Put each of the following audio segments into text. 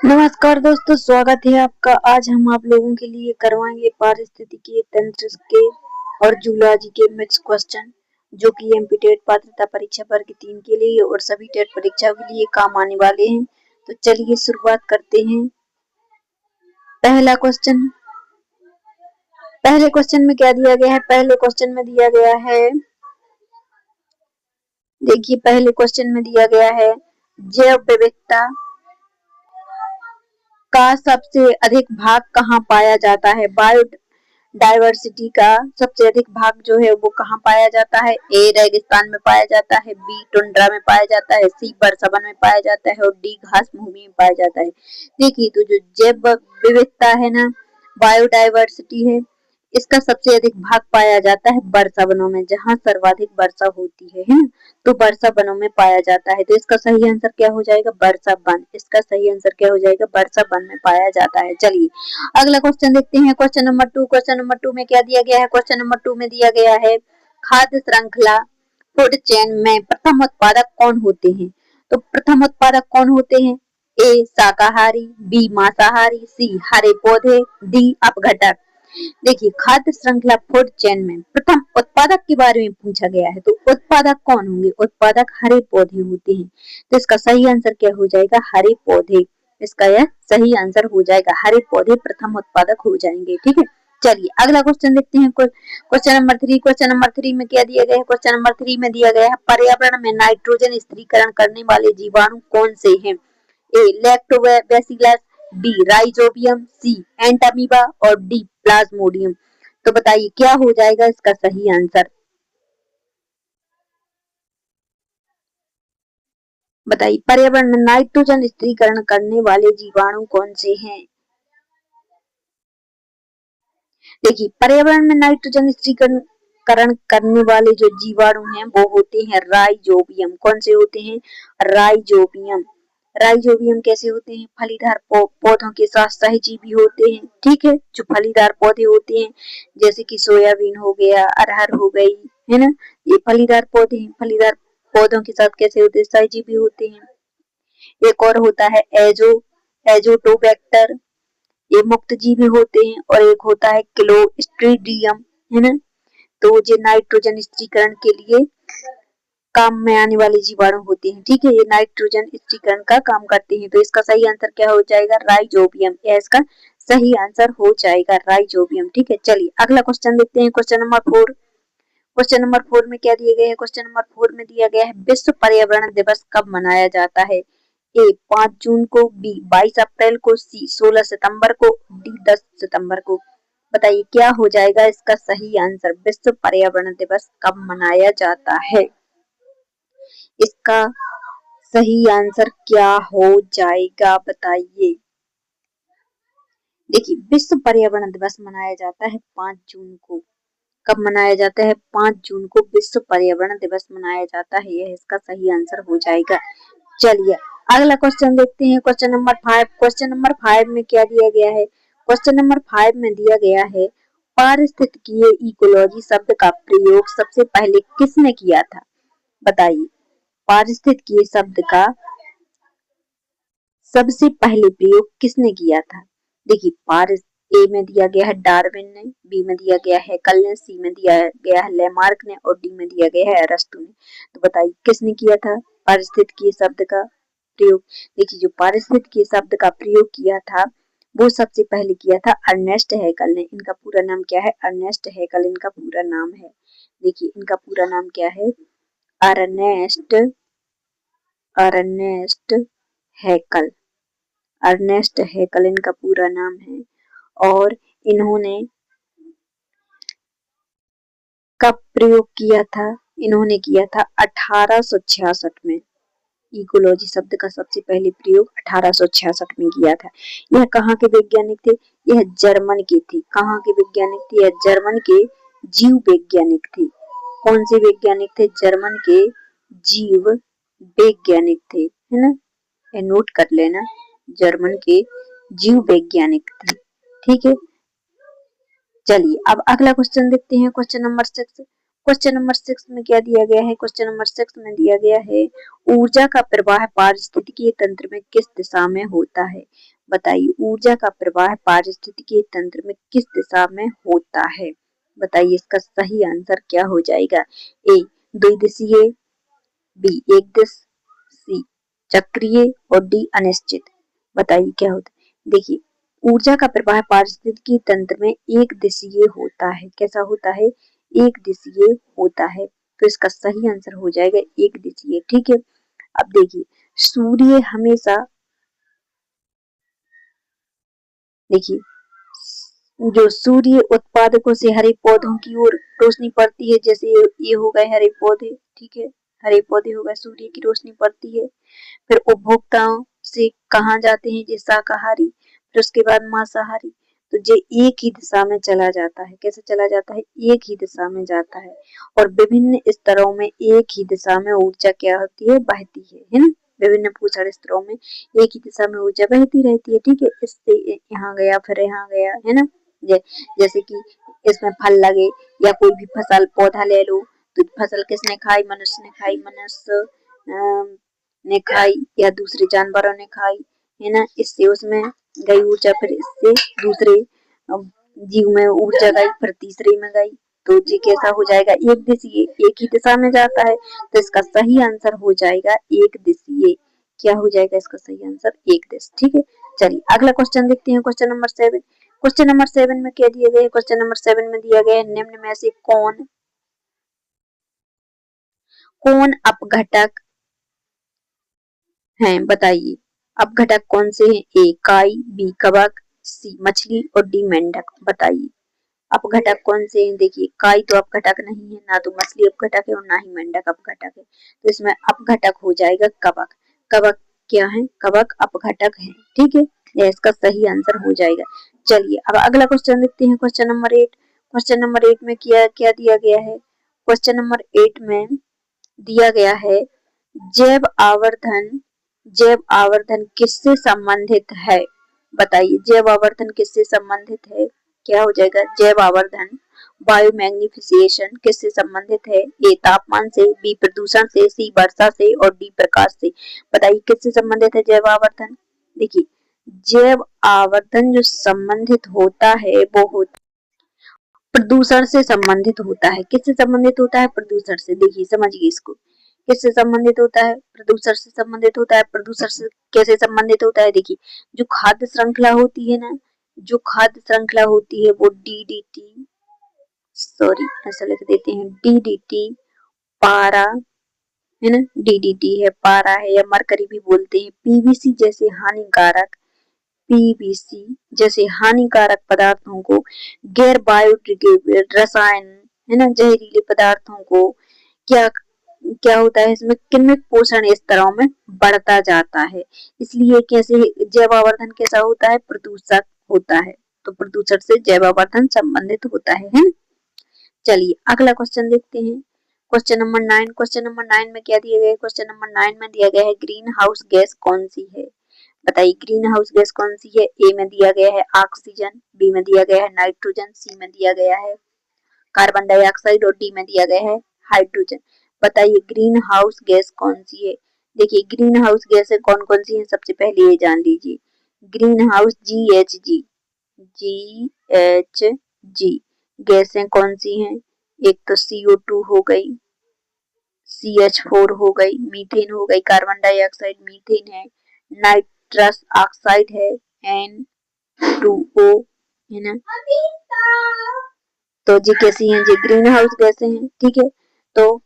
नमस्कार दोस्तों, स्वागत है आपका। आज हम आप लोगों के लिए करवाएंगे पारिस्थितिकी तंत्र के और जूलॉजी के मिक्स क्वेश्चन, जो कि एमपी टेट पात्रता परीक्षा वर्ग 3 के लिए और सभी टेट परीक्षा के लिए काम आने वाले हैं। तो चलिए शुरुआत करते हैं। पहले क्वेश्चन में क्या दिया गया है? पहले क्वेश्चन में दिया गया है, देखिए पहले क्वेश्चन में दिया गया है जैव विविधता का सबसे अधिक भाग कहाँ पाया जाता है? बायोडायवर्सिटी का सबसे अधिक भाग जो है वो कहाँ पाया जाता है? ए रेगिस्तान में पाया जाता है, बी टुंड्रा में पाया जाता है, सी बरसवन में पाया जाता है और डी घास भूमि में पाया जाता है। देखिए, तो जो जैव विविधता है ना, बायोडायवर्सिटी है, इसका सबसे अधिक भाग पाया जाता है वर्षा वनों में, जहाँ सर्वाधिक वर्षा होती है ना, तो वर्षा वनों में पाया जाता है। तो इसका सही आंसर क्या हो जाएगा? वर्षा वन। इसका सही आंसर क्या हो जाएगा? वर्षा वन में पाया जाता है। चलिए अगला क्वेश्चन देखते हैं। Question number 2। क्वेश्चन नंबर 2 में क्या दिया गया है? क्वेश्चन नंबर 2 में दिया गया है खाद्य श्रृंखला फूड चेन में प्रथम उत्पादक कौन होते हैं? तो प्रथम उत्पादक कौन होते हैं? ए शाकाहारी, बी मांसाहारी, सी हरे पौधे, डी अपघटक। देखिए, खाद्य श्रृंखला फूड चेन में प्रथम उत्पादक के बारे में पूछा गया है, तो उत्पादक कौन होंगे? उत्पादक हरे पौधे होते हैं। तो इसका सही आंसर क्या हो जाएगा? हरे पौधे। इसका यह सही आंसर हो जाएगा, हरे पौधे प्रथम उत्पादक हो जाएंगे। ठीक है, चलिए अगला क्वेश्चन देखते हैं। Question number 3। क्वेश्चन नंबर 3 में क्या दिया गया है? क्वेश्चन नंबर 3 में दिया गया है पर्यावरण में नाइट्रोजन स्थिरीकरण करने वाले जीवाणु कौन से हैं? ए लैक्टोबैसिलस, बी राइजोबियम, सी एंटामीबा और डी प्लाज्मोडियम। तो बताइए क्या हो जाएगा इसका सही आंसर? बताइए पर्यावरण में नाइट्रोजन स्थिरीकरण करने वाले जीवाणु कौन से हैं? देखिए, पर्यावरण में नाइट्रोजन स्थिरीकरण करने वाले जो जीवाणु हैं वो होते हैं राइजोबियम। कौन से होते हैं? राइजोबियम। राइजोबियम कैसे होते हैं? फलीदार पौधों के साथ सहजीवी होते हैं। ठीक है, जो फलीदार पौधे होते हैं जैसे कि सोयाबीन हो गया, अरहर हो गई, है ना, ये फलीदार पौधे हैं। फलीदार पौधों के साथ कैसे होते हैं? सहजीवी होते हैं। एक और होता है एजोटोबैक्टर, ये मुक्त जीवी होते हैं। और एक होता है क्लोस्ट्रीडियम, है ना, तो ये नाइट्रोजन स्थिरीकरण के लिए काम में आने वाले जीवाणु होते हैं। ठीक है, ये नाइट्रोजन स्थिरीकरण का काम करते हैं। तो इसका सही आंसर क्या हो जाएगा? राइजोबियम। यह इसका सही आंसर हो जाएगा, राइजोबियम। ठीक है, चलिए अगला क्वेश्चन देखते हैं। Question number 4। क्वेश्चन नंबर 4 में क्या दिया गया है? क्वेश्चन नंबर 4 में दिया गया है विश्व पर्यावरण दिवस कब मनाया जाता है? ए 5 जून को, बी 22 अप्रैल को, सी 16 सितंबर को, डी 10 सितंबर को। बताइए क्या हो जाएगा इसका सही आंसर? विश्व पर्यावरण दिवस कब मनाया जाता है? इसका सही आंसर क्या हो जाएगा? बताइए। देखिए, विश्व पर्यावरण दिवस मनाया जाता है 5 जून को। कब मनाया जाता है? 5 जून को विश्व पर्यावरण दिवस मनाया जाता है। यह इसका सही आंसर हो जाएगा। चलिए अगला क्वेश्चन देखते हैं। Question number 5। क्वेश्चन नंबर 5 में क्या दिया गया है? क्वेश्चन नंबर 5 में दिया गया है पारिस्थितिकीय इकोलॉजी शब्द का प्रयोग सबसे पहले किसने किया था? बताइए, पारिस्थितिकीय शब्द का सबसे पहले प्रयोग किसने किया था? देखिए, पारिस ए में दिया गया है डार्विन ने, बी में दिया गया है कल ने, सी में दिया गया है लेमार्क ने और डी में दिया गया है अरस्तु ने। तो बताइए किसने किया था पारिस्थितिकीय शब्द का प्रयोग? देखिए, जो पारिस्थितिकीय शब्द का प्रयोग किया था वो सबसे पहले किया था अर्नेस्ट हैकल ने। इनका पूरा नाम क्या है? अर्नेस्ट हैकल इनका पूरा नाम है। देखिए, इनका पूरा नाम क्या है? Ernest Ernest Haeckel. Ernest Haeckel इनका पूरा नाम है। और इन्होंने कब प्रयोग किया था? इन्होंने किया था 1866 में। इकोलॉजी शब्द का सबसे पहले प्रयोग 1866 में किया था। यह कहाँ के वैज्ञानिक थे? यह जर्मन के थे। कहाँ के वैज्ञानिक थे? यह जर्मन के जीव वैज्ञानिक थे। कौन से वैज्ञानिक थे? जर्मन के जीव वैज्ञानिक थे, है ना, ये नोट कर लेना, जर्मन के जीव वैज्ञानिक थे। ठीक है, चलिए अब अगला क्वेश्चन देखते हैं। Question number 6। क्वेश्चन नंबर 6 में क्या दिया गया है? क्वेश्चन नंबर 6 में दिया गया है ऊर्जा का प्रवाह पारिस्थितिकीय तंत्र में किस दिशा में होता है? बताइए ऊर्जा का प्रवाह पारिस्थितिकीय तंत्र में किस दिशा में होता है? बताइए इसका सही आंसर क्या हो जाएगा? ए द्विदिशीय, बी एक दिश, सी चक्रीय और डी अनिश्चित। बताइए क्या होता है? देखिए ऊर्जा का प्रवाह पारिस्थितिकी तंत्र में एक दिशीय होता है। कैसा होता है? एक दिशीय होता है। तो इसका सही आंसर हो जाएगा एक दिशीय। ठीक है, अब देखिए सूर्य हमेशा, देखिए जो सूर्य उत्पादकों से हरे पौधों की ओर रोशनी पड़ती है, जैसे ये हो गए हरे पौधे, ठीक है, हरे पौधे हो गए, सूर्य की रोशनी पड़ती है। फिर उपभोक्ताओं से कहाँ जाते हैं? ये शाकाहारी, फिर उसके बाद मांसाहारी। तो ये एक ही दिशा में चला जाता है। कैसे चला जाता है? एक ही दिशा में जाता है। और विभिन्न स्तरों में एक ही दिशा में ऊर्जा क्या होती है? बहती है ना। विभिन्न भूषण स्तरों में एक ही दिशा में ऊर्जा बहती रहती है। ठीक है, इससे यहाँ गया फिर यहाँ गया, है ना। जैसे कि इसमें फल लगे या कोई भी फसल पौधा ले लो, तो फसल किसने खाई? मनुष्य ने खाई, मनुष्य ने खाई या दूसरे जानवरों ने खाई, है ना। इससे उसमें गई ऊर्जा, फिर इससे दूसरे जीव में ऊर्जा गई, फिर तीसरे में गई। तो ये कैसा हो जाएगा? एक दिशीय, एक ही दिशा में जाता है। तो इसका सही आंसर हो जाएगा एक दिशीय। क्या हो जाएगा इसका सही आंसर? एक दिश। ठीक है, चलिए अगला क्वेश्चन देखते हैं। Question number 7। क्वेश्चन नंबर 7 में क्या दिया गया है? क्वेश्चन नंबर 7 में दिया गया है निम्न में से कौन अपघटक हैं? बताइए अपघटक कौन से हैं? ए काई, बी कवक, सी मछली और डी मेंढक। बताइए अपघटक कौन से हैं? देखिए काई तो अपघटक नहीं है, ना तो मछली अपघटक है और ना ही मेंढक अपघटक है। तो इसमें अपघटक हो जाएगा कवक। कवक क्या है? कवक अपघटक है। ठीक है, यह इसका सही आंसर हो जाएगा। चलिए अब अगला क्वेश्चन देखते हैं। Question number 8। क्वेश्चन नंबर 8 में क्या क्या दिया गया है? क्वेश्चन नंबर 8 में दिया गया है जैव आवर्धन। जैव आवर्धन किससे संबंधित है? बताइए जैव आवर्धन किससे संबंधित है? क्या हो जाएगा? जैव आवर्धन बायोमैग्निफिकेशन किससे संबंधित है? ए तापमान से, बी प्रदूषण से, सी वर्षा से और डी प्रकाश से। बताइए किससे संबंधित है जैव आवर्धन? देखिए जैव आवर्धन जो संबंधित होता है वो प्रदूषण से संबंधित होता है। किससे संबंधित होता है? प्रदूषण से। देखिए समझिए इसको, किससे संबंधित होता है? प्रदूषण से संबंधित होता है। प्रदूषण से कैसे संबंधित होता है? देखिए जो खाद्य श्रृंखला होती है ना, जो खाद्य श्रृंखला होती है वो डीडीटी, सॉरी ऐसा लिख देते हैं डीडीटी, पारा, है ना, डीडीटी है, पारा है या मरकरी भी बोलते हैं, पीवीसी जैसे हानिकारक, पीवीसी जैसे हानिकारक पदार्थों को, गैर बायोडिग्रेडेबल रसायन, है ना, जहरीले पदार्थों को क्या क्या होता है? इसमें किण्विक पोषण इस तरह में बढ़ता जाता है। इसलिए कैसे जैव आवर्धन कैसा होता है? प्रदूषक होता है। तो प्रदूषण से जैव आवर्धन संबंधित होता है ना। चलिए अगला क्वेश्चन देखते हैं। Question number 9। क्वेश्चन नंबर 9 में क्या दिया गया है? क्वेश्चन नंबर 9 में दिया गया है ग्रीन हाउस गैस कौन सी है? बताइए ग्रीन हाउस गैस कौन सी है? ए में दिया गया है ऑक्सीजन, बी में दिया गया है नाइट्रोजन, सी में दिया गया है कार्बन डाइऑक्साइड और डी में दिया गया है हाइड्रोजन। बताइए ग्रीन हाउस गैस कौन सी है? देखिए ग्रीन हाउस गैस कौन कौन सी है? सबसे पहले ये जान लीजिए। ग्रीन हाउस GHG, GHG गैसें कौन सी हैं? एक तो CO2 हो गई, CH4 हो गई, मीथेन हो गई, कार्बन डाइऑक्साइड मीथेन है, नाइट्रस ऑक्साइड है, N2O, है ना। तो जी कैसी हैं? जी ग्रीन हाउस गैसें हैं। ठीक है, तो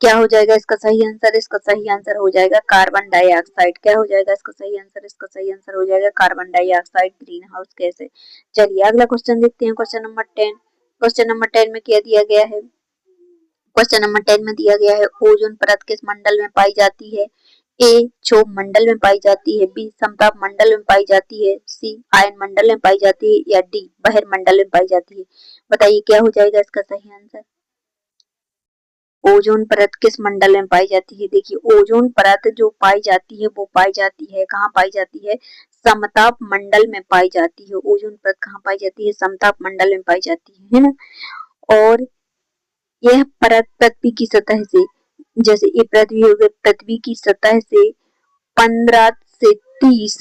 क्या हो जाएगा इसका सही आंसर? इसका सही आंसर हो जाएगा कार्बन डाइऑक्साइड। क्या हो जाएगा इसका सही आंसर? इसका सही आंसर हो जाएगा carbon dioxide green house gas है। चलिए अगला क्वेश्चन देखते हैं। Question number 10। क्वेश्चन नंबर 10 में क्या दिया गया है? क्वेश्चन नंबर 10 में दिया गया है ओजोन परत किस मंडल में पाई जाती है? ए क्षोभ मंडल में पाई जाती है, बी समताप मंडल में पाई जाती है, सी आयन मंडल में पाई जाती है या डी बहिर्मंडल में पाई जाती है। बताइए क्या हो जाएगा इसका सही आंसर? ओजोन परत किस मंडल में पाई जाती है? देखिए ओजोन परत जो पाई जाती है वो पाई जाती है कहाँ पाई जाती है? समताप मंडल में पाई जाती है। ओजोन परत कहाँ पाई जाती है? समताप मंडल में पाई जाती है ना। और यह परत पृथ्वी की सतह से, जैसे ये पृथ्वी हो गई, पृथ्वी की सतह से 15 से 30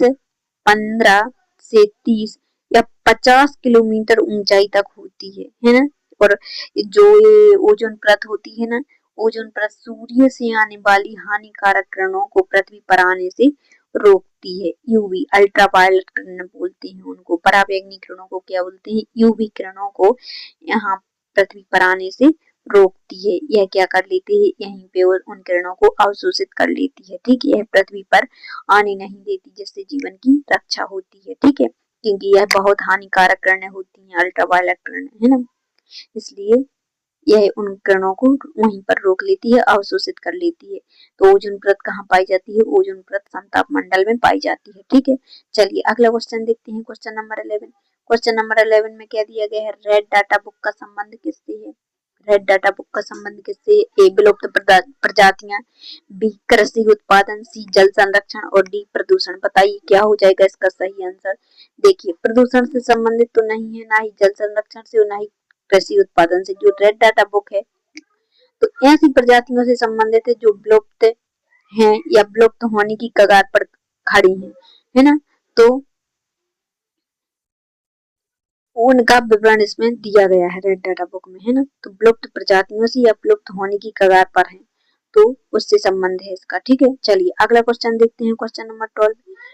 15 से 30 या 50 किलोमीटर ऊंचाई तक होती है ना। और जो ये ओजोन परत होती है ना, ओजोन परत सूर्य से आने वाली हानिकारक किरणों को पृथ्वी पर आने से रोकती है। यूवी अल्ट्रावायलेट किरण बोलते हैं उनको, पराबैंगनी किरणों को क्या बोलते हैं, यूवी किरणों को यहाँ पृथ्वी पर आने से रोकती है। यह क्या कर लेती है, यहीं पे उन किरणों को अवशोषित कर लेती है। ठीक है, यह पृथ्वी पर आने नहीं देती, जिससे जीवन की रक्षा होती है। ठीक है, क्योंकि यह बहुत हानिकारक किरणें होती हैं, अल्ट्रावायलेट किरणें, है ना, इसलिए यह उन किरणों को वहीं पर रोक लेती है, अवशोषित कर लेती है। तो ओजोन परत कहाँ पाई जाती है, ओजोन परत समताप मंडल में पाई जाती है। ठीक है, चलिए अगला क्वेश्चन देखते हैं, क्वेश्चन नंबर 11। क्वेश्चन नंबर 11 में क्या दिया गया है, रेड डाटा बुक का संबंध किससे है। रेड डाटा बुक का संबंध किससे है, ए विलुप्त प्रजातियां, बी कृषि उत्पादन, सी जल संरक्षण और डी प्रदूषण। बताइए क्या हो जाएगा इसका सही आंसर। देखिए, प्रदूषण से संबंधित तो नहीं है, ना ही जल संरक्षण से और ना ही कृषि उत्पादन से। जो रेड डाटा बुक है तो ऐसी प्रजातियों से संबंधित है जो विलुप्त हैं या विलुप्त होने की कगार पर खड़ी हैं, है ना। तो उनका विवरण इसमें दिया गया है रेड डाटा बुक में, है ना। तो विलुप्त प्रजातियों से या विलुप्त होने की कगार पर है, तो उससे संबंध है इसका। ठीक है, चलिए अगला क्वेश्चन देखते हैं, क्वेश्चन नंबर 12।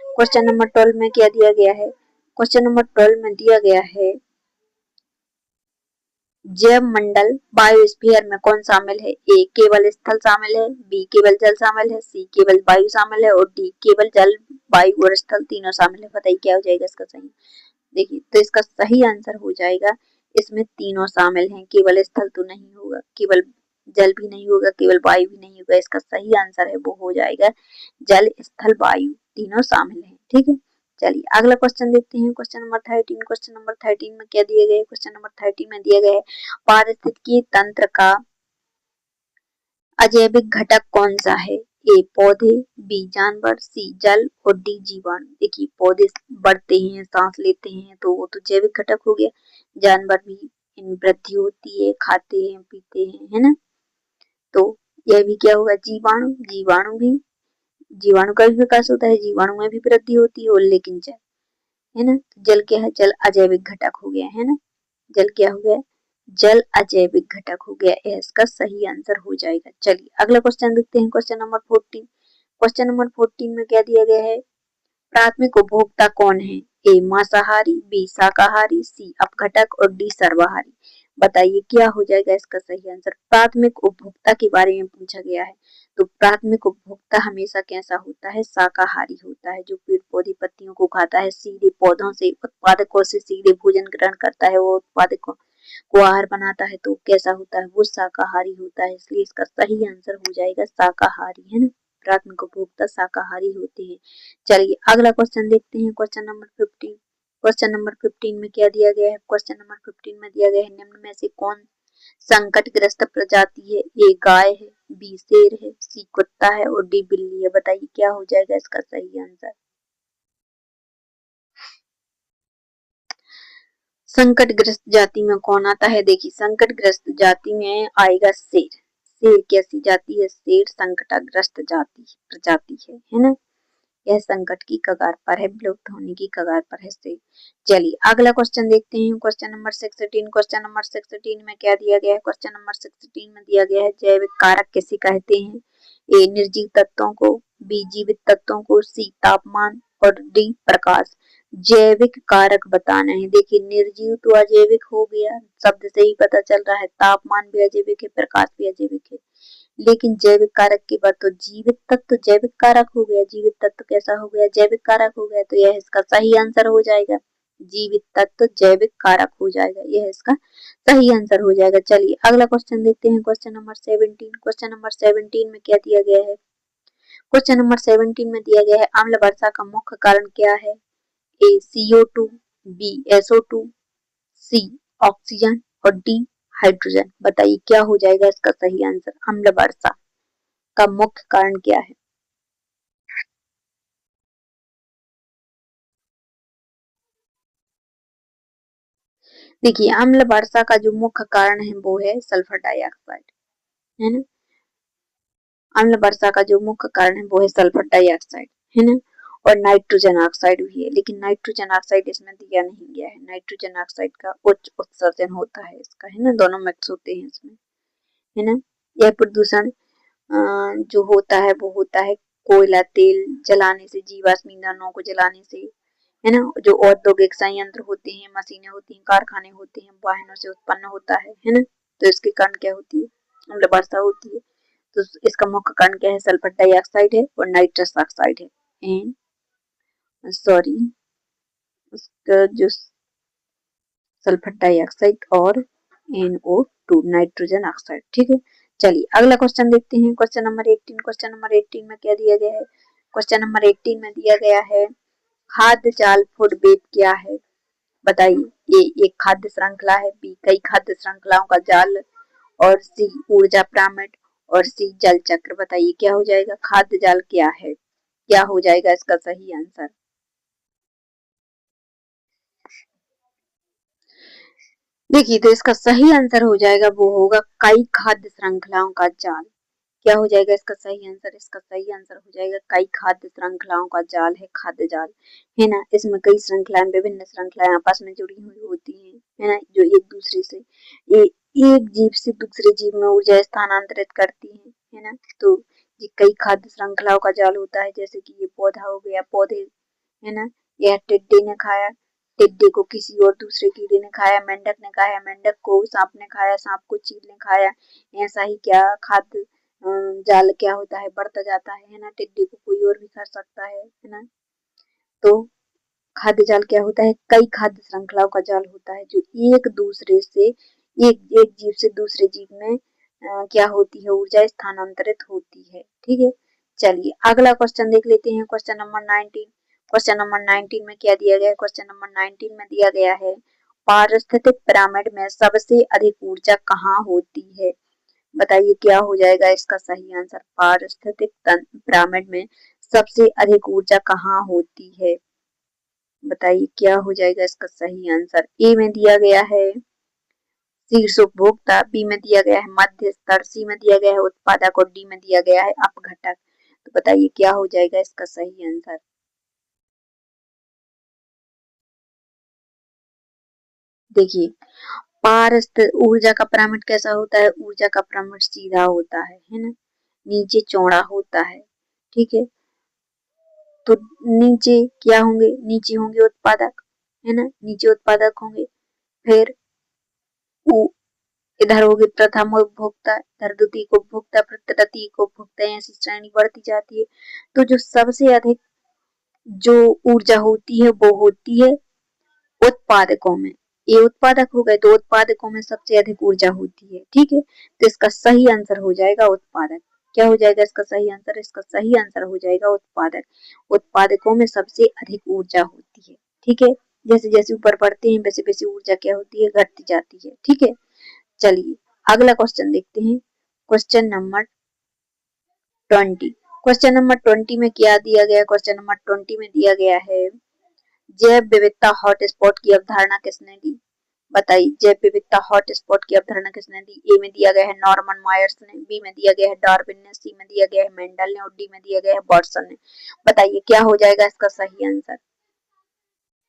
क्वेश्चन नंबर 12 में क्या दिया गया है, क्वेश्चन नंबर 12 में दिया गया है जैव मंडल बायोस्फीयर में कौन शामिल है। ए केवल स्थल शामिल है, बी केवल जल शामिल है, सी केवल वायु शामिल है और डी केवल जल वायु और स्थल तीनों शामिल है। बताइए क्या हो जाएगा इसका सही। देखिए, तो इसका सही आंसर हो जाएगा, इसमें तीनों शामिल हैं, केवल स्थल तो नहीं होगा, केवल जल भी नहीं होगा, केवल वायु भी नहीं होगा। इसका सही आंसर है वो हो जाएगा जल स्थल वायु तीनों शामिल है। ठीक है, चलिए अगला क्वेश्चन देखते हैं, क्वेश्चन नंबर 13। क्वेश्चन नंबर 13 में क्या दिए गए, क्वेश्चन नंबर 13 में दिया गया है पारिस्थितिकी तंत्र का अजैविक घटक कौन सा है। ए पौधे, बी जानवर, सी जल और डी जीवाणु। देखिए, पौधे बढ़ते हैं, सांस लेते हैं, तो वो तो जैविक घटक हो गया। जानवर भी इन वृद्धि होती है, खाते हैं पीते हैं, है ना। तो यह भी क्या होगा, जीवाणु। जीवाणु का भी विकास होता है, जीवाणु में भी वृद्धि होती है, और लेकिन जल, है ना, जल क्या है, जल अजैविक घटक हो गया, है ना। जल क्या हो गया, जल अजैविक घटक हो गया। यह इसका सही आंसर हो जाएगा। चलिए अगला क्वेश्चन देखते हैं, क्वेश्चन नंबर 14। क्वेश्चन नंबर 14 में क्या दिया गया है, प्राथमिक उपभोक्ता कौन है। ए मांसाहारी, बी शाकाहारी, सी अपघटक और डी सर्वाहारी। बताइए क्या हो जाएगा इसका सही आंसर। प्राथमिक उपभोक्ता के बारे में पूछा गया है, तो प्राथमिक उपभोक्ता हमेशा कैसा होता है, शाकाहारी होता है, जो पेड़ पौधे पत्तियों को खाता है, सीधे पौधों से उत्पादकों से सीधे भोजन ग्रहण करता है, वो उत्पादकों को आहार बनाता है, तो कैसा होता है, वो शाकाहारी होता है। इसलिए इसका सही आंसर हो जाएगा शाकाहारी, है ना। प्राथमिक उपभोक्ता शाकाहारी होते हैं। चलिए अगला क्वेश्चन देखते हैं, क्वेश्चन नंबर 15। क्वेश्चन नंबर 15 में क्या दिया गया है, क्वेश्चन नंबर 15 में दिया गया है निम्न में से कौन संकटग्रस्त प्रजाति है। ए गाय है, बी शेर है, सी कुत्ता है और डी बिल्ली है। बताइए क्या हो जाएगा इसका सही आंसर। संकटग्रस्त जाति में कौन आता है, देखिए संकटग्रस्त जाति में आएगा शेर। शेर कैसी जाति है, शेर संकटग्रस्त जाति प्रजाति है ना। यह संकट की कगार पर है, विलुप्त होने की कगार पर है शेर। चलिए अगला क्वेश्चन देखते हैं, क्वेश्चन नंबर 16। क्वेश्चन नंबर 16 में क्या दिया गया है, क्वेश्चन नंबर 16 में दिया गया है जैविक कारक किसे कहते हैं। ए निर्जीव तत्वों को, बी जीवित तत्वों को, सी तापमान और डी प्रकाश। जैविक कारक बताना है। देखिए, निर्जीव तो अजैविक हो गया, शब्द से ही पता चल रहा है, तापमान भी अजैविक है, प्रकाश भी अजैविक है। लेकिन जैविक कारक की बात, तो जीवित तत्व जैविक कारक हो गया, जीवित तत्व कैसा हो गया, जैविक कारक हो गया। तो यह इसका सही आंसर हो जाएगा, जीवित तत्व जैविक कारक हो जाएगा, यह इसका सही आंसर हो जाएगा। चलिए अगला क्वेश्चन देखते हैं, क्वेश्चन नंबर 17। क्वेश्चन नंबर 17 में क्या दिया गया है, क्वेश्चन नंबर 17 में दिया गया है अम्ल वर्षा का मुख्य कारण क्या है। ए CO2, बी SO2, सी ऑक्सीजन और डी हाइड्रोजन। बताइए क्या हो जाएगा इसका सही आंसर। अम्ल वर्षा का मुख्य कारण क्या है। देखिए अम्ल वर्षा का जो मुख्य कारण है वो है सल्फर डाइऑक्साइड, है ना। अम्ल वर्षा का जो मुख्य कारण है वो है सल्फर डाइऑक्साइड, है ना। और नाइट्रोजन ऑक्साइड भी है, लेकिन नाइट्रोजन ऑक्साइड इसमें दिया नहीं गया है। नाइट्रोजन ऑक्साइड का उच्च उत्सर्जन होता है इसका, है ना, दोनों मिक्स होते हैं इसमें, है ना। यह प्रदूषण जो होता है वो होता है कोयला तेल जलाने से, जीवाश्म ईंधनों को जलाने से, है ना। जो औद्योगिक संयंत्र होते हैं, मशीनें होती हैं, कारखाने होते हैं, वाहनों से उत्पन्न होता है ना। तो इसके कारण क्या होती है, अम्ल वर्षा होती है। तो इसका मुख्य कारण क्या है, सल्फर डाइऑक्साइड है और नाइट्रस ऑक्साइड है। एंड सॉरी, उसका जो सल्फर डाइऑक्साइड और NO2 नाइट्रोजन ऑक्साइड, ठीक है। चलिए अगला क्वेश्चन देखते हैं, क्वेश्चन नंबर 18। क्वेश्चन नंबर 18 में क्या दिया गया है, क्वेश्चन नंबर 18 में दिया गया है खाद्य जाल फूड वेब क्या है, बताइए। ए एक खाद्य श्रृंखला है, बी कई खाद्य श्रृंखलाओं का जाल, और सी ऊर्जा पिरामिड, और सी जल चक्र। बताइए क्या हो जाएगा, खाद्य जाल क्या है, क्या हो जाएगा इसका सही आंसर। देखिए तो इसका सही आंसर हो जाएगा, वो होगा कई खाद्य श्रृंखलाओं का जाल। क्या हो जाएगा इसका सही आंसर, इसका सही आंसर हो जाएगा कई खाद्य श्रृंखलाओं का जाल है, खाद्य जाल, है ना। इसमें कई श्रृंखलाएं, विभिन्न श्रृंखलाएं आपस में जुड़ी हुई होती हैं, है ना, जो एक दूसरे से एक जीव से दूसरे जीव में ऊर्जा स्थानांतरित करती है ना। तो ये कई खाद्य श्रृंखलाओं का जाल होता है, जैसे कि ये पौधा हो गया, पौधे, है ना, यह टिड्डे ने खाया, टिड्डे को किसी और दूसरे कीड़े ने खाया, मेंढक ने खाया, मेंढक को सांप ने खाया, सांप को चील ने खाया। ऐसा ही क्या खाद्य जाल क्या होता है, बढ़ता जाता है ना। टिड्डे को कोई और भी खा सकता है ना। तो खाद्य जाल क्या होता है, कई खाद्य श्रृंखलाओं का जाल होता है, जो एक दूसरे से एक एक जीव से दूसरे जीव में क्या होती है, ऊर्जा स्थानांतरित होती है, ठीक है। चलिए अगला क्वेश्चन देख लेते हैं, क्वेश्चन नंबर 19। क्वेश्चन नंबर 19 में क्या दिया गया है, क्वेश्चन नंबर 19 में दिया गया है पारिस्थितिक पिरामिड में सबसे अधिक ऊर्जा कहाँ होती है। बताइए क्या हो जाएगा इसका सही आंसर, पारिस्थितिक पिरामिड में सबसे अधिक ऊर्जा कहाँ होती है। बताइए क्या हो जाएगा इसका सही आंसर। ए में दिया गया है शीर्ष उपभोक्ता, बी में दिया गया है मध्य स्तर, सी में दिया गया है उत्पादक और डी में दिया गया है अपघटक। तो बताइए क्या हो जाएगा इसका सही आंसर। देखिए पारस्त ऊर्जा का पिरामिड कैसा होता है, ऊर्जा का पिरामिड सीधा होता है ना, नीचे चौड़ा होता है, ठीक है। तो नीचे क्या होंगे, नीचे होंगे उत्पादक, है ना, नीचे उत्पादक होंगे, फिर इधर होगी प्रथम उपभोक्ता, इधर द्वितीय उपभोक्ता, फिर तृतीय उपभोक्ता, ऐसी श्रेणी बढ़ती जाती है। तो जो सबसे अधिक जो ऊर्जा होती है वो होती है उत्पादकों में। ये उत्पादक हो गए, तो उत्पादकों में सबसे अधिक ऊर्जा होती है, ठीक है। तो इसका सही आंसर हो जाएगा उत्पादक। क्या हो जाएगा इसका सही आंसर, इसका सही आंसर हो जाएगा उत्पादक। उत्पादकों में सबसे अधिक ऊर्जा होती है, ठीक है। जैसे जैसे ऊपर बढ़ते हैं वैसे वैसे ऊर्जा क्या होती है, घटती जाती है, ठीक है। चलिए अगला क्वेश्चन देखते हैं, क्वेश्चन नंबर 20। क्वेश्चन नंबर 20 में क्या दिया गया, क्वेश्चन नंबर 20 में दिया गया है जैव विविधता हॉटस्पॉट की अवधारणा किसने दी। बताइए जैव विविधता हॉटस्पॉट की अवधारणा किसने दी। ए में दिया गया है नॉर्मन मायर्स ने, बी में दिया गया है डार्विन ने, सी में दिया गया है मेंडल ने और डी में दिया गया है वाटसन ने। बताइए क्या हो जाएगा इसका सही आंसर,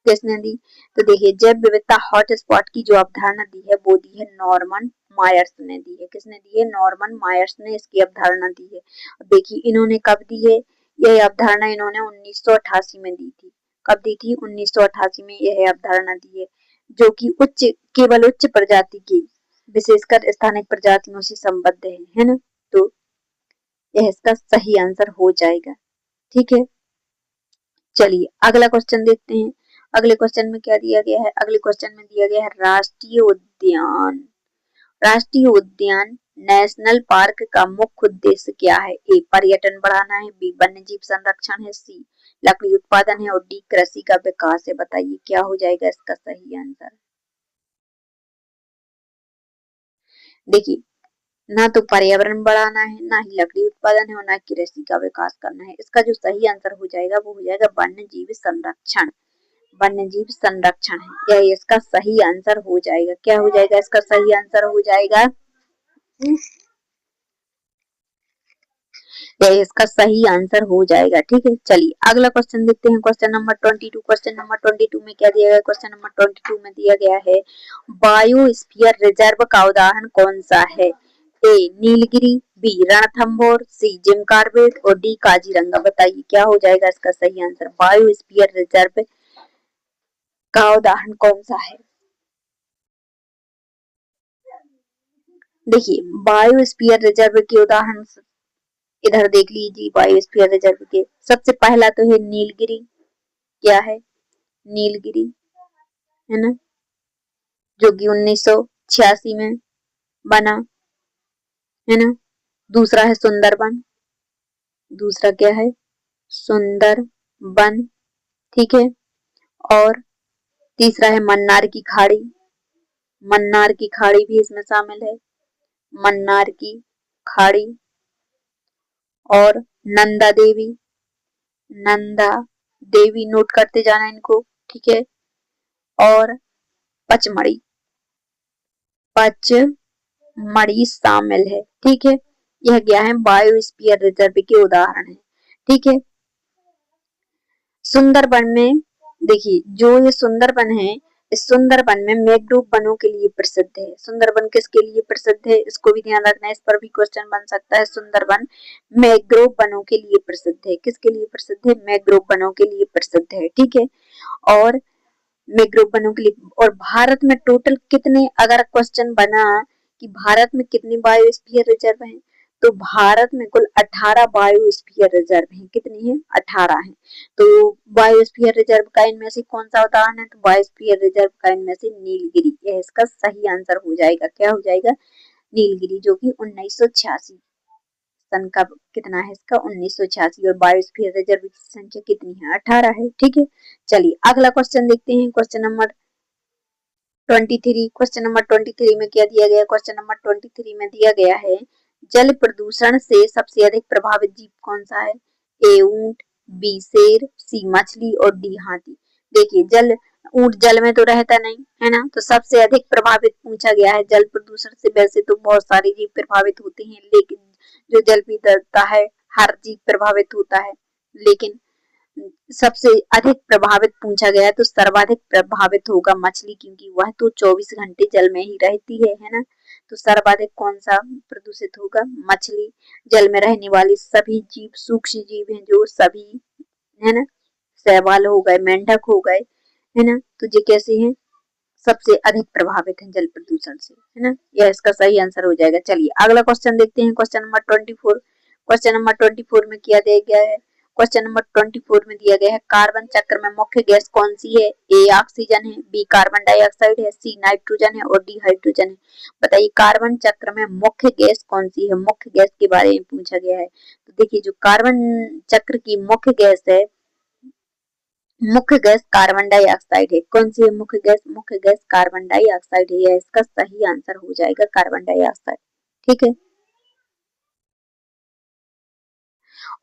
किसने दी। तो देखिए जैव विविधता हॉटस्पॉट की जो अवधारणा दी है वो दी है नॉर्मन मायर्स ने दी है। किसने दी है, नॉर्मन मायर्स ने इसकी अवधारणा दी है। अब देखिए इन्होंने कब दी है, यह अवधारणा इन्होंने 1988 में दी थी। कब दी थी, 1988 में यह अवधारणा दी है, जो कि केवल उच्च प्रजाति की विशेषकर स्थानिक प्रजातियों से संबद्ध है ना। तो यह इसका सही आंसर हो जाएगा, ठीक है। चलिए अगला क्वेश्चन देखते हैं, अगले क्वेश्चन में क्या दिया गया है। अगले क्वेश्चन में दिया गया है राष्ट्रीय उद्यान। राष्ट्रीय उद्यान नेशनल पार्क का मुख्य उद्देश्य क्या है। ए पर्यटन बढ़ाना है, बी वन्य जीव संरक्षण है, सी लकड़ी उत्पादन है और डी कृषि का विकास है। बताइए क्या हो जाएगा इसका सही आंसर। देखिए ना तो पर्यावरण बढ़ाना है, ना ही लकड़ी उत्पादन है और ना कृषि का विकास करना है। इसका जो सही आंसर हो जाएगा वो हो जाएगा वन्य जीव संरक्षण। वन्य जीव संरक्षण है। यह इसका सही आंसर हो जाएगा। क्या हो जाएगा? इसका सही आंसर हो जाएगा, यह इसका सही आंसर हो जाएगा। ठीक है, चलिए अगला क्वेश्चन देखते हैं। Question number 22। क्वेश्चन नंबर 22 में क्या दिया गया? क्वेश्चन नंबर 22 में दिया गया है बायोस्फीयर रिजर्व का उदाहरण कौन सा है? ए नीलगिरी, बी रणथंभौर, सी जिम कॉर्बेट और डी काजीरंगा। बताइए क्या हो जाएगा इसका सही आंसर? बायोस्फीयर रिजर्व का उदाहरण कौन सा है? देखिए बायोस्फीयर रिजर्व के उदाहरण इधर देख लीजिए। बायोस्फीयर रिजर्व के सबसे पहला तो है नीलगिरी। क्या है? नीलगिरी है ना, जो कि 1986 में बना है ना। दूसरा है सुंदरबन। दूसरा क्या है? सुंदरबन। ठीक है। और तीसरा है मन्नार की खाड़ी। मन्नार की खाड़ी भी इसमें शामिल है। मन्नार की खाड़ी। और नंदा देवी। नंदा देवी, नोट करते जाना इनको। ठीक है। और पचमढ़ी। पचमढ़ी शामिल है। ठीक है। यह क्या है? बायोस्फीयर रिजर्व के उदाहरण है। ठीक है। सुंदरबन में देखिए, जो ये सुंदरबन है, इस सुंदरबन में मैंग्रोव वनों के लिए प्रसिद्ध है। सुंदरबन किसके लिए प्रसिद्ध है? इसको भी ध्यान रखना है, इस पर भी क्वेश्चन बन सकता है। सुंदरबन मैंग्रोव वनों के लिए प्रसिद्ध है। किसके लिए प्रसिद्ध है? मैंग्रोव वनों के लिए प्रसिद्ध है। ठीक है। और मैंग्रोव वनों के लिए। और भारत में टोटल कितने, अगर क्वेश्चन बना कि भारत में कितने बायोस्फीयर रिजर्व हैं, तो भारत में कुल 18 बायोस्फीयर रिजर्व हैं। कितने हैं? 18 हैं। तो बायोस्फीयर रिजर्व का इनमें से कौन सा उदाहरण है? तो बायोस्फीयर रिजर्व का इनमें से नीलगिरी, यह इसका सही आंसर हो जाएगा। क्या हो जाएगा? नीलगिरी, जो कि 1986 सन का कितना है इसका? 1986। और बायोस्फीयर रिजर्व की संख्या कितनी है? 18 है। ठीक है। चलिए अगला क्वेश्चन देखते हैं। Question number 23। क्वेश्चन नंबर 23 में क्या दिया गया? क्वेश्चन नंबर 23 में दिया गया है जल प्रदूषण से सबसे अधिक प्रभावित जीव कौन सा है? ए ऊंट, बी शेर, सी मछली और डी हाथी। देखिए जल, ऊंट जल में तो रहता नहीं है ना, तो सबसे अधिक प्रभावित पूछा गया है जल प्रदूषण से। वैसे तो बहुत सारे जीव प्रभावित होते हैं, लेकिन जो जल पीता है हर जीव प्रभावित होता है, लेकिन सबसे अधिक प्रभावित पूछा गया है तो सर्वाधिक प्रभावित होगा मछली, क्योंकि वह तो 24 घंटे जल में ही रहती है ना। तो सर्वाधिक कौन सा प्रदूषित होगा? मछली। जल में रहने वाले सभी जीव सूक्ष्म जीव हैं, जो सभी है ना, शैवाल हो गए, मेंढक हो गए, है ना, तो ये कैसे हैं? सबसे अधिक प्रभावित हैं जल प्रदूषण से, है ना। यह इसका सही आंसर हो जाएगा। चलिए अगला क्वेश्चन देखते हैं। Question number 24। क्वेश्चन नंबर 24 में क्या दिया गया है? क्वेश्चन नंबर 24 में दिया गया है कार्बन चक्र में मुख्य गैस कौन सी है? ए ऑक्सीजन है, बी कार्बन डाइऑक्साइड है, सी नाइट्रोजन है और डी हाइड्रोजन है। बताइए कार्बन चक्र में मुख्य गैस कौन सी है? मुख्य गैस के बारे में पूछा गया है। तो देखिए जो कार्बन चक्र की मुख्य गैस है, मुख्य गैस कार्बन डाइऑक्साइड है। कौन सी है मुख्य गैस? मुख्य गैस कार्बन डाइऑक्साइड है। यह इसका सही आंसर हो जाएगा, कार्बन डाइऑक्साइड। ठीक है।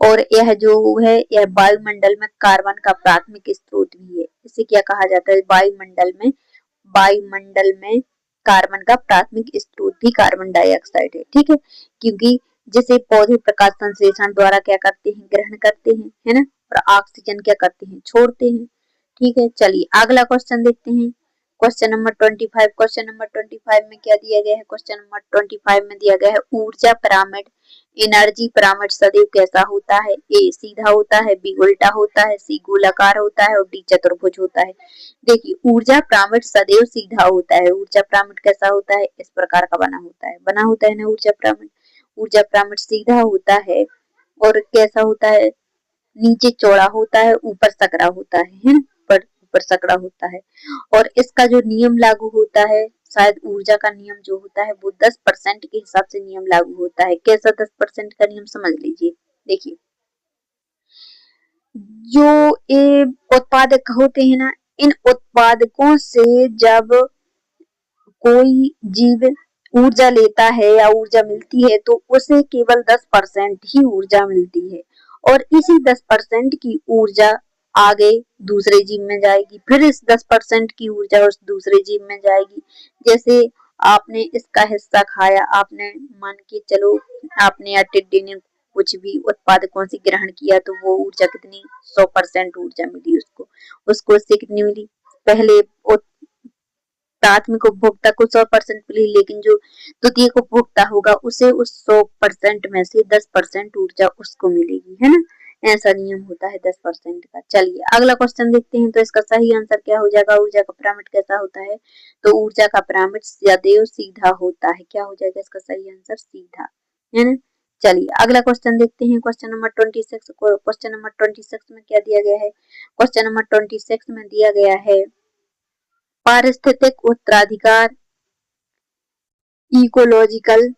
और यह जो है, यह वायुमंडल में कार्बन का प्राथमिक स्रोत भी है। इसे क्या कहा जाता है? वायुमंडल में कार्बन का प्राथमिक स्रोत भी कार्बन डाइऑक्साइड है। ठीक है। क्योंकि जिसे पौधे प्रकाश संश्लेषण द्वारा क्या करते हैं? ग्रहण करते हैं, है ना। और ऑक्सीजन क्या करते हैं? छोड़ते हैं। ठीक है। चलिए अगला क्वेश्चन देखते हैं। Question number 25। क्वेश्चन नंबर 25 में क्या दिया गया है? क्वेश्चन नंबर 25 में दिया गया है ऊर्जा पिरामिड, एनर्जी पिरामिड सदैव कैसा होता है? ए सीधा होता है, बी उल्टा होता है, सी गोलाकार होता है और डी चतुर्भुज होता है। देखिए ऊर्जा पिरामिड सदैव सीधा होता है। ऊर्जा पिरामिड कैसा होता है? इस प्रकार का बना होता है ना ऊर्जा पिरामिड। ऊर्जा पिरामिड सीधा होता है और कैसा होता है? नीचे चौड़ा होता है, ऊपर सकरा होता है ना, ऊपर सकरा होता है। और इसका जो नियम लागू होता है, शायद ऊर्जा का नियम जो होता है वो 10% के हिसाब से नियम लागू होता है। कैसा 10% का नियम? समझ लीजिए। देखिए जो ये उत्पादक होते हैं ना, इन उत्पादकों से जब कोई जीव ऊर्जा लेता है या ऊर्जा मिलती है तो उसे केवल 10% ही ऊर्जा मिलती है। और इसी 10% की ऊर्जा आगे दूसरे जीव में जाएगी, फिर इस 10% की ऊर्जा उस दूसरे जीव में जाएगी। जैसे आपने इसका हिस्सा खाया, आपने मान के चलो आपने या टिड्डी ने कुछ भी उत्पादकों से ग्रहण किया तो वो ऊर्जा कितनी 100% ऊर्जा मिली उसको। उसको उससे कितनी मिली, पहले प्राथमिक उपभोक्ता को 100% मिली, लेकिन जो द्वितीयक उपभोक्ता होगा उसे उस 100% में से 10% ऊर्जा उसको मिलेगी, है ना। ऐसा नियम होता है 10% का। चलिए अगला क्वेश्चन देखते हैं। तो इसका सही आंसर क्या हो जाएगा, ऊर्जा का पिरामिड कैसा होता है। तो ऊर्जा का पिरामिड सदैव सीधा होता है। क्या हो जाएगा इसका सही आंसर, सीधा, है ना। चलिए अगला क्वेश्चन देखते हैं। Question number 26। क्वेश्चन नंबर 26 में क्या दिया गया है। क्वेश्चन नंबर 26 में दिया गया है पारिस्थितिक उत्तराधिकार इकोलॉजिकल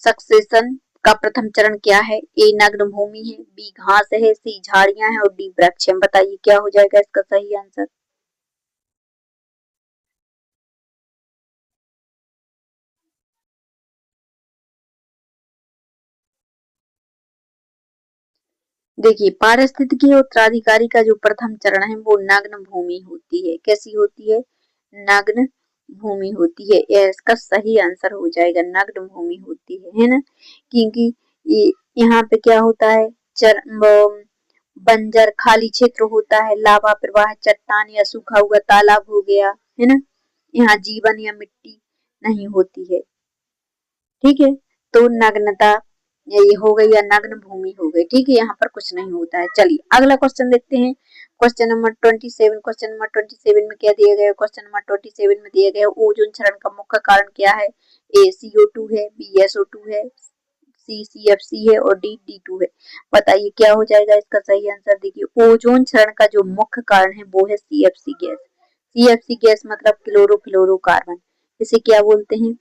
सक्सेशन का प्रथम चरण क्या है। ए नग्न भूमि है, बी घास है, सी झाड़ियां हैं और डी वृक्ष है। बताइए क्या हो जाएगा इसका सही आंसर। देखिए पारिस्थितिकी उत्तराधिकारी का जो प्रथम चरण है वो नग्न भूमि होती है। कैसी होती है, नग्न भूमि होती है। यह इसका सही आंसर हो जाएगा, नग्न भूमि होती है ना। क्योंकि यहाँ पे क्या होता है, बंजर खाली क्षेत्र होता है, लावा प्रवाह, चट्टान या सूखा हुआ तालाब हो गया, है ना। यहाँ जीवन या मिट्टी नहीं होती है, ठीक है। तो नग्नता ये हो गई या नग्न भूमि हो गई, ठीक है। यहाँ पर कुछ नहीं होता है। चलिए अगला क्वेश्चन देखते हैं। Question number 27। क्वेश्चन नंबर 27 में क्या दिया गया, क्वेश्चन नंबर 27 में दिया गया ओजोन क्षरण का मुख्य कारण क्या है। ए CO2 है, बी SO2 है, सी CFC है और डी D2 है। बताइए क्या हो जाएगा इसका सही आंसर। देखिए ओजोन क्षरण का जो मुख्य कारण है वो है CFC गैस। CFC गैस मतलब क्लोरोफ्लोरोकार्बन। इसे क्या बोलते हैं,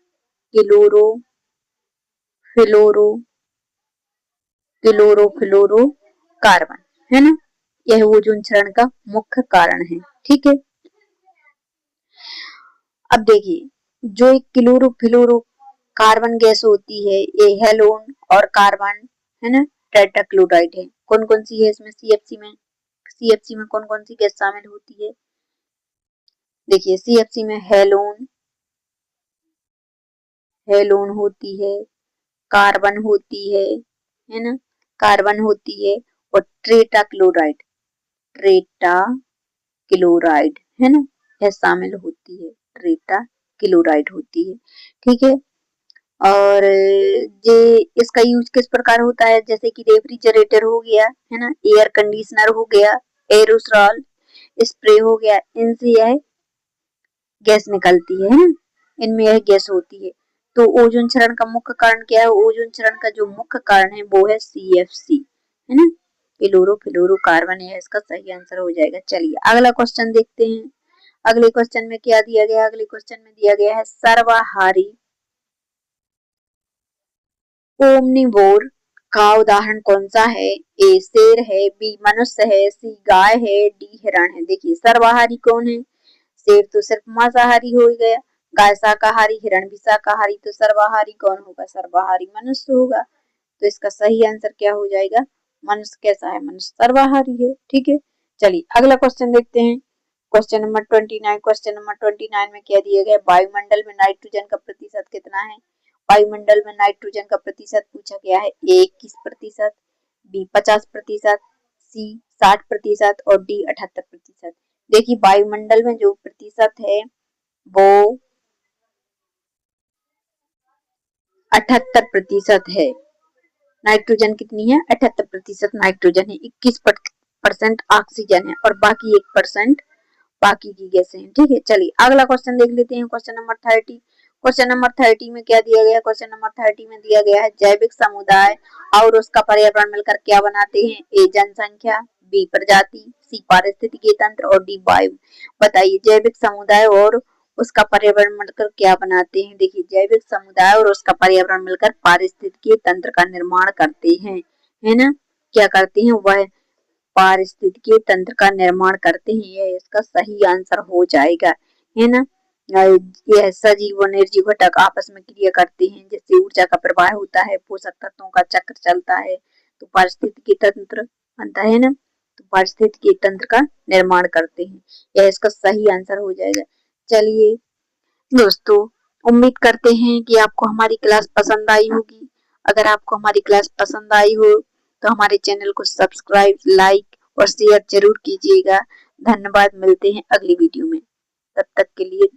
क्लोरो फ्लोरो क्लोरोफ्लोरो कार्बन, है ना। यह ओजोन क्षरण का मुख्य कारण है, ठीक है। अब देखिए जो एक क्लोरोफ्लोरो कार्बन गैस होती है ये हेलोन और कार्बन, है ना, टेट्राक्लोराइड है। कौन कौन सी है इसमें, CFC में कौन कौन सी गैस शामिल होती है। देखिए CFC में हेलोन हेलोन होती है, कार्बन होती है ना, कार्बन होती है और ट्रेटा क्लोराइड, है ना, यह शामिल होती है, ट्रेटा क्लोराइड होती है, ठीक है। और ये इसका यूज किस प्रकार होता है, जैसे कि रेफ्रिजरेटर हो गया, है ना, एयर कंडीशनर हो गया, एरोसॉल स्प्रे हो गया, इनसे यह गैस निकलती है ना, इनमें यह गैस होती है। तो ओजोन क्षरण का मुख्य कारण क्या है, ओजोन क्षरण का जो मुख्य कारण है वो है CFC, है ना, क्लोरोफ्लोरोकार्बन, है इसका सही आंसर हो जाएगा। चलिए अगला क्वेश्चन देखते हैं। अगले क्वेश्चन में क्या दिया गया, अगले क्वेश्चन में दिया गया है सर्वाहारी ओमनिवोर का उदाहरण कौन सा है। ए शेर है, बी मनुष्य है, सी गाय है, डी हिरण है। देखिए सर्वाहारी कौन है, शेर तो सिर्फ मांसाहारी हो गया, गाय शाकाहारी, हिरण भी शाकाहारी, तो सर्वाहारी कौन होगा, सर्वाहारी मनुष्य होगा। तो इसका सही आंसर क्या हो जाएगा, मनुष्य कैसा है, मनुष्य सर्वाहारी है, ठीक है। चलिए अगला क्वेश्चन देखते हैं। Question number 29। क्वेश्चन नंबर 29 में क्या दिया गया, वायुमंडल में नाइट्रोजन का प्रतिशत कितना है। वायुमंडल में नाइट्रोजन का प्रतिशत पूछा गया है। ए 21%, बी 50%, सी 60% और डी 78%। देखिए वायुमंडल में जो प्रतिशत है वो 78% है। नाइट्रोजन कितनी है, 78% नाइट्रोजन है, 21% ऑक्सीजन है और बाकी 1% बाकी की गैसें हैं, ठीक है। चलिए अगला क्वेश्चन देख लेते हैं। Question number 30। क्वेश्चन नंबर 30 में क्या दिया गया, क्वेश्चन नंबर 30 में दिया गया है जैविक समुदाय और उसका पर्यावरण मिलकर क्या बनाते हैं। ए जनसंख्या, बी प्रजाति, सी पारिस्थितिकी तंत्र और डी वायु। बताइए जैविक समुदाय और उसका पर्यावरण मिलकर क्या बनाते हैं। देखिए जैविक समुदाय और उसका पर्यावरण मिलकर पारिस्थितिकी तंत्र का निर्माण करते हैं, है ना। क्या करते हैं, वह पारिस्थितिकी तंत्र का निर्माण करते हैं। यह इसका सही आंसर हो जाएगा, है ना। यह सजीव और निर्जीव घटक आपस में क्रिया करते हैं, जिससे ऊर्जा का प्रवाह होता है, पोषक तत्वों का चक्र चलता है, तो पारिस्थितिकी तंत्र बनता है ना। तो पारिस्थितिकी तंत्र का निर्माण करते हैं। यह इसका सही आंसर हो जाएगा। चलिए दोस्तों, उम्मीद करते हैं कि आपको हमारी क्लास पसंद आई होगी। अगर आपको हमारी क्लास पसंद आई हो तो हमारे चैनल को सब्सक्राइब, लाइक और शेयर जरूर कीजिएगा। धन्यवाद। मिलते हैं अगली वीडियो में। तब तक के लिए